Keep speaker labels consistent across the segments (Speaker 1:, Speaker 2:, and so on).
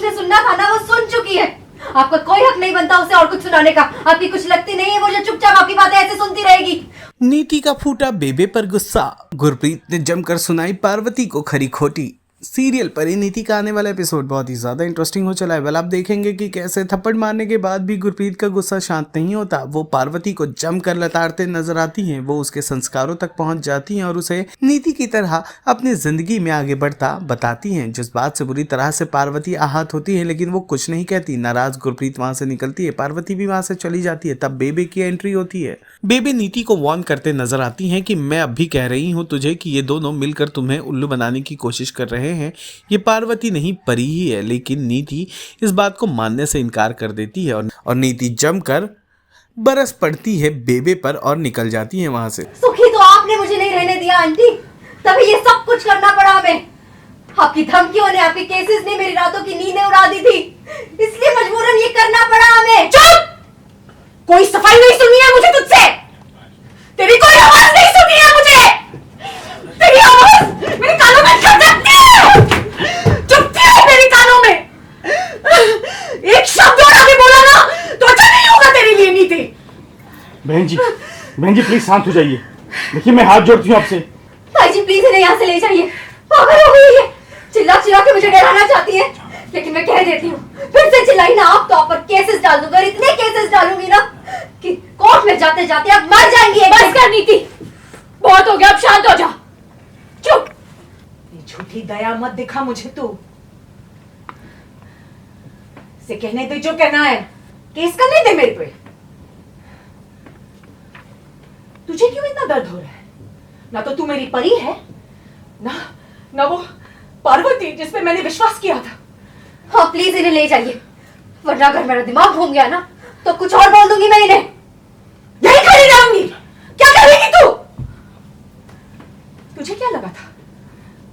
Speaker 1: उसने सुनना था ना, वो सुन चुकी है। आपका कोई हक नहीं बनता उसे और कुछ सुनाने का। आपकी कुछ लगती नहीं है वो जो चुपचाप आपकी बातें ऐसे सुनती रहेगी।
Speaker 2: नीति का फूटा बेबे पर गुस्सा, गुरप्रीत ने जमकर सुनाई पार्वती को खरी खोटी। सीरियल परिणीति का आने वाला एपिसोड बहुत ही ज्यादा इंटरेस्टिंग हो चला है। वेल, आप देखेंगे कि कैसे थप्पड़ मारने के बाद भी गुरप्रीत का गुस्सा शांत नहीं होता। वो पार्वती को जमकर लताड़ते नजर आती हैं। वो उसके संस्कारों तक पहुंच जाती हैं और उसे नीति की तरह अपनी जिंदगी में आगे बढ़ता बताती हैं। जिस बात से बुरी तरह से पार्वती आहत होती है, लेकिन वो कुछ नहीं कहती। नाराज गुरप्रीत वहां से निकलती है, पार्वती भी वहां से चली जाती है। तब बेबे की एंट्री होती है। बेबे नीति को वार्न करते नजर आती हैं कि मैं अब भी कह रही हूँ तुझे कि ये दोनों मिलकर तुम्हें उल्लू बनाने की कोशिश कर रहे हैं। ये पार्वती नहीं परी ही है। लेकिन नीति इस बात को मानने से इनकार कर देती है और नीति जमकर बरस पड़ती है बेबे पर और निकल जाती है वहां से।
Speaker 1: सुखी तो आपने मुझे नहीं रहने दिया आंटी, तभी ये सब कुछ करना पड़ा हमें। आपकी धमकियों ने, आपके केसेस ने मेरी रातों की नींदें उड़ा दी थी, इसलिए मजबूरन ये करना पड़ा हमें।
Speaker 3: चुप! कोई सफाई नहीं सुनी है मुझे तुझसे। तेरी कोई आवाज नहीं सुनी है मुझे। तेरी आवाज मेरे कानों में खटकती है, चुभती है मेरे कानों में। एक शब्द और आगे बोला ना तो अच्छा नहीं होगा तेरे लिए नीति।
Speaker 4: बहन जी प्लीज शांत हो जाइए। देखिए मैं हाथ जोड़ती हूँ आपसे।
Speaker 1: भाई जी प्लीज इन्हें यहाँ से ले जाइए। पागल हो गई है, चिल्ला चिल्ला के मुझे डराना चाहती है। लेकिन मैं कह देती हूँ, फिर से चिल्लाई ना आप तो आप पर केसेस डाल दूंगा। इतने केसेस डालूंगी ना कि कोर्ट में जाते जाते आप मर जाएंगी।
Speaker 3: बस कर नीति, बहुत हो गया, अब शांत हो जा। चुप! ये झूठी दया मत दिखा मुझे तू। से कहने दे जो कहना है, केस करने दे मेरे पे। तुझे क्यों इतना दर्द हो रहा है? ना तो तू मेरी परी है, ना वो पार्वती जिस पे मैंने विश्वास किया था।
Speaker 1: हाँ प्लीज इन्हें ले जाइए, वरना अगर मेरा दिमाग घूम गया ना तो कुछ और बोल दूंगी मैं इन्हें।
Speaker 3: यही खड़ी रहूंगी। क्या करेगी तू? तुझे क्या लगा था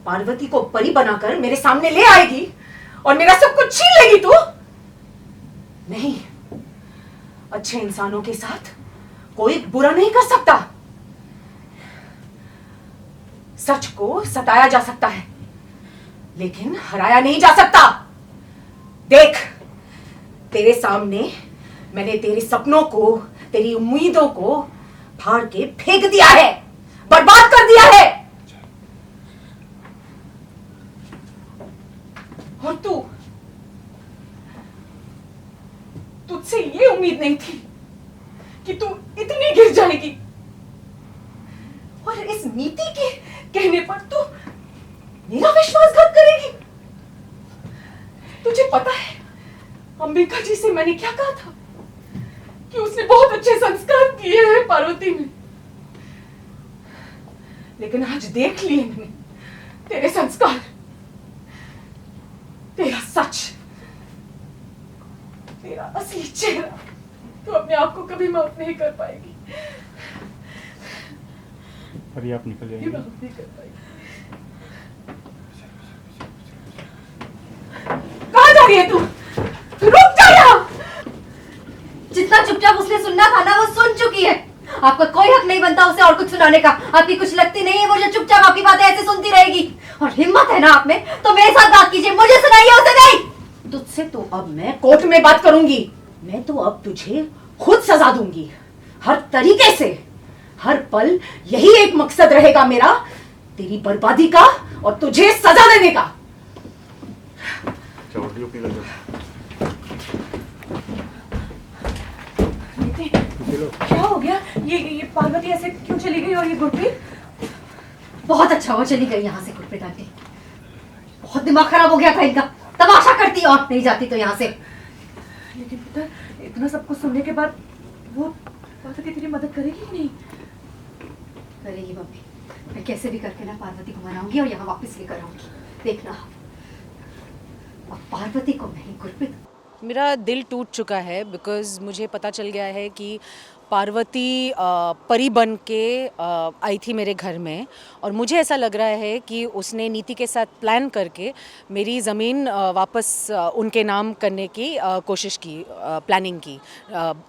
Speaker 3: पार्वती को परी बनाकर मेरे सामने ले आएगी और मेरा सब कुछ छीन लेगी तू? नहीं, अच्छे इंसानों के साथ कोई बुरा नहीं कर सकता। सच को सताया जा सकता है, लेकिन हराया नहीं जा सकता। देख, तेरे सामने मैंने तेरे सपनों को, तेरी उम्मीदों को फाड़ के फेंक दिया है, बर्बाद कर दिया है। और तुझसे ये उम्मीद नहीं थी कि तू इतनी गिर जाएगी। और इस नीति के कहने पर तू मेरा विश्वासघात करेगी। तुझे पता है अंबिका जी से मैंने क्या कहा था कि उसने बहुत अच्छे संस्कार किए हैं पार्वती में। लेकिन आज देख लिए मैंने तेरे संस्कार, तेरा सच, तेरा असली चेहरा। तू अपने आप को कभी माफ नहीं कर पाएगी।
Speaker 4: अभी आप निकल जाइए।
Speaker 3: माफ नहीं कर पाएगी। कहाँ जा रही है तू? रुक जा यहाँ।
Speaker 1: जितना चुपचाप उसने सुनना था ना वो सुन चुकी है। आपका कोई हक नहीं बनता उसे और कुछ सुनाने का। आपकी कुछ लगती नहीं है वो जो चुपचाप आपकी बातें ऐसे सुनती रहेगी। और हिम्मत है ना आप में तो मेरे साथ बात कीजिए, मुझे सुनाइए, उसे नहीं।
Speaker 3: तुझसे तो अब मैं कोर्ट में बात करूंगी। मैं तो अब तुझे खुद सजा दूंगी, हर तरीके से। हर पल यही एक मकसद रहेगा मेरा, तेरी बर्बादी का और तुझे सजा देने का। क्या हो गया? ये पार्वती ऐसे क्यों चली गई और ये गुरप्रीत?
Speaker 1: बहुत अच्छा वो चली गई यहाँ से गुरप्रीत आंटी। बहुत दिमाग खराब हो गया था इनका। तमाशा करती और नहीं जाती तो यहाँ से।
Speaker 3: लेकिन पता, इतना सब कुछ सुनने के बाद वो पार्वती तेरी मदद करेगी कि नहीं?
Speaker 1: करेगी मम्मी, मैं कैसे भी करके ना पार्वती को मनाऊंगी और यहाँ वापस लेकर आऊंगी। देखना, अब पार्वती को नहीं गुरप्रीत।
Speaker 5: मेरा दिल टूट चुका है बिकॉज़ मुझे पता चल गया है कि पार्वती परी बन के आई थी मेरे घर में, और मुझे ऐसा लग रहा है कि उसने नीति के साथ प्लान करके मेरी ज़मीन वापस उनके नाम करने की कोशिश की, प्लानिंग की,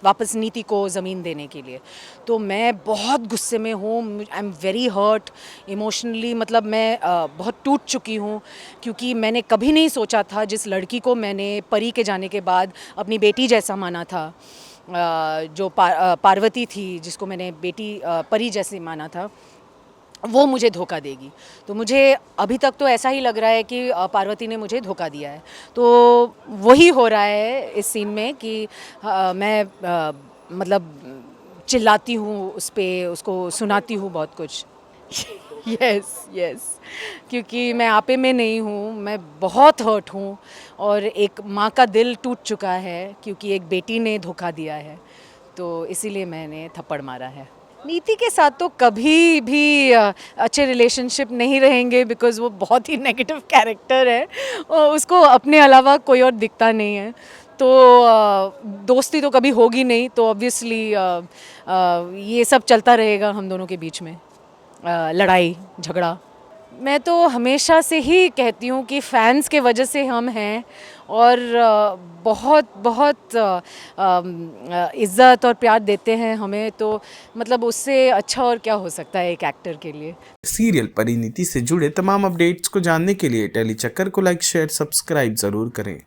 Speaker 5: वापस नीति को ज़मीन देने के लिए। तो मैं बहुत गुस्से में हूँ, I am very hurt emotionally, मतलब मैं बहुत टूट चुकी हूँ, क्योंकि मैंने कभी नहीं सोचा था, जिस लड़की को मैंने परी के जाने के बाद अपनी बेटी जैसा माना था, जो पार्वती थी, जिसको मैंने बेटी परी जैसे माना था, वो मुझे धोखा देगी। तो मुझे अभी तक तो ऐसा ही लग रहा है कि पार्वती ने मुझे धोखा दिया है। तो वही हो रहा है इस सीन में कि मैं मतलब चिल्लाती हूँ उस पर, उसको सुनाती हूँ बहुत कुछ। यस, क्योंकि मैं आपे में नहीं हूँ, मैं बहुत हर्ट हूँ, और एक माँ का दिल टूट चुका है क्योंकि एक बेटी ने धोखा दिया है, तो इसीलिए मैंने थप्पड़ मारा है। नीति के साथ तो कभी भी अच्छे रिलेशनशिप नहीं रहेंगे, बिकॉज़ वो बहुत ही नेगेटिव कैरेक्टर है और उसको अपने अलावा कोई और दिखता नहीं है। तो दोस्ती तो कभी होगी नहीं, तो ऑब्वियसली ये सब चलता रहेगा हम दोनों के बीच में, लड़ाई झगड़ा। मैं तो हमेशा से ही कहती हूँ कि फैंस के वजह से हम हैं, और बहुत बहुत इज़्ज़त और प्यार देते हैं हमें, तो मतलब उससे अच्छा और क्या हो सकता है एक एक्टर के लिए।
Speaker 2: सीरियल परिणीति से जुड़े तमाम अपडेट्स को जानने के लिए टेली चक्कर को लाइक शेयर सब्सक्राइब जरूर करें।